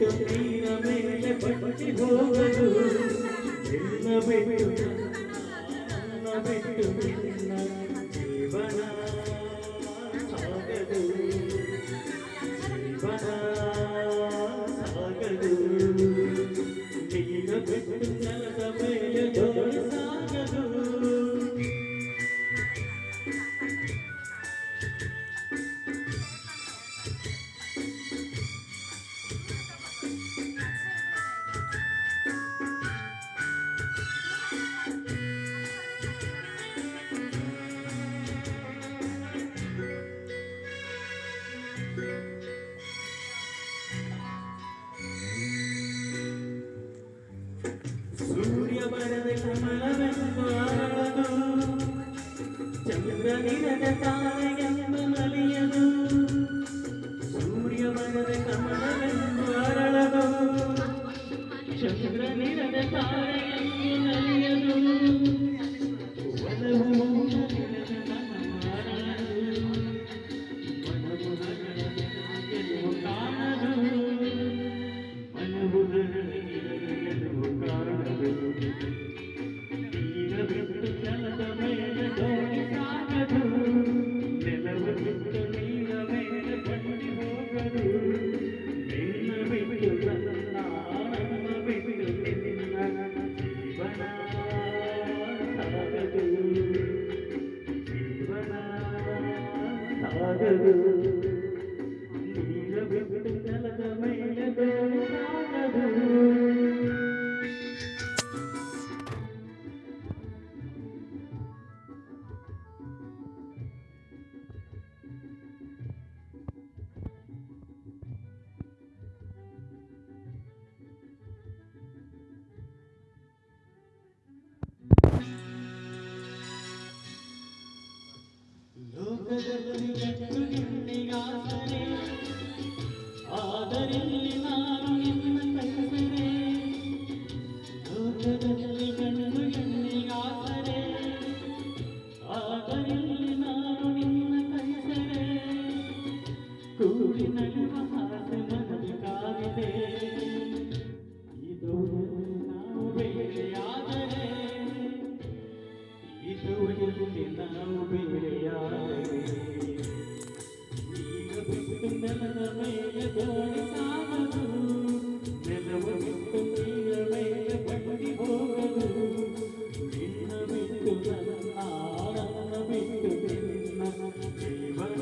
ಬಿಟ್ಟು ನೀರ ಮೇಲೆ ಬಟ್ಟಿ ಹೋಗಲು ನಿನ್ನ ಬಿಟ್ಟು ನನ್ನ ಬಿಟ್ಟು ನಿನ್ನ ಜೀವನ ಸಾಗದು ಜೀವನ ಸಾಗದು ನೀನ ಬಿಟ್ಟು ನೆಲದ ಮೇಲೆ ಜೋಡಿ ಸಾಗದು ಸೂರ್ಯ ಬರದ ಕಮಲವೆಂದು ಅರಳದು ಚಂದ್ರನಿರದ ತಾರೆಗೆಂದು ನಲಿಯದು ಸೂರ್ಯ ಬರದ ಕಮಲವೆಂದು ಅರಳದು ಚಂದ್ರನಿರದ ತಾರೆಗೆಂದು ನಲಿಯದು ಒಲವು ಸಾಗದು ನೀರ ಬಿಟ್ಟು ನೆಲದ ಮೇಲೆ ಸಾಗದು ಲೋಕದಲ್ಲಿ ಗಂಡು ಹೆಣ್ಣಿಗಾಸರೆ ಆದರಿಲ್ಲಿ ನಾನು ನಿನ್ನ ಕೈಸರೆ ಲೋಕದಲ್ಲಿ ಗಂಡು ಹೆಣ್ಣಿಗಾಸರೆ ಆದರಿಲ್ಲಿ ನಾನು ನಿನ್ನ ಕೈಸರೆ ಕೂಡಿ ನಡುವ ಹಾಸೆ ಮನದಿ ಕಾವಿದೆ ಇದು ನಾವು ಬೇರೆಯಾದರೆ ಇದು ನಾವು ಬೇರೆಯಾದರೆ ಈಗ ಬಿಟ್ಟು ನೆಲದ ಮೇಲೆ ದೋಣಿ ಸಾಗದು ನೆಲವ ಬಿಟ್ಟು ನೀರ ಮೇಲೆ ಬಡ್ಡಿ ಹೋಗದು ನಿನ್ನ ಬಿಟ್ಟು ನನ್ನ ಬಿಟ್ಟು ನಿನ್ನ ಜೀವನ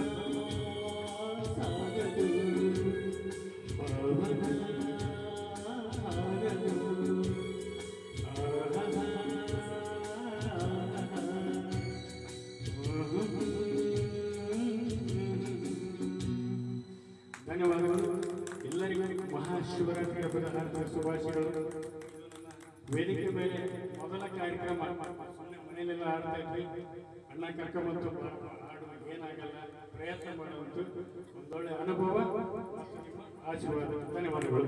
ಸಾಗದು ಪವನ ಸಾಗದು ಧನ್ಯವಾದಗಳು ಎಲ್ಲರಿಗೂ ಮಹಾಶಿವರಾತ್ರಿ ಹಬ್ಬದ ಹಾರ್ದಿಕ ಶುಭಾಶಯಗಳು. ವೇದಿಕೆ ಮೇಲೆ ಮೊದಲ ಕಾರ್ಯಕ್ರಮ ಮನೆಯಲ್ಲೆಲ್ಲ ಆಡ್ತಾ ಇದ್ವಿ, ಅಣ್ಣ ಕರ್ಕೊಂಬಂತು ಹಾಡುವ ಏನಾಗಲ್ಲ ಪ್ರಯತ್ನ ಮಾಡುವಂತು ಒಂದೊಳ್ಳೆ ಅನುಭವ. ಆಶೀರ್ವಾದ. ಧನ್ಯವಾದಗಳು.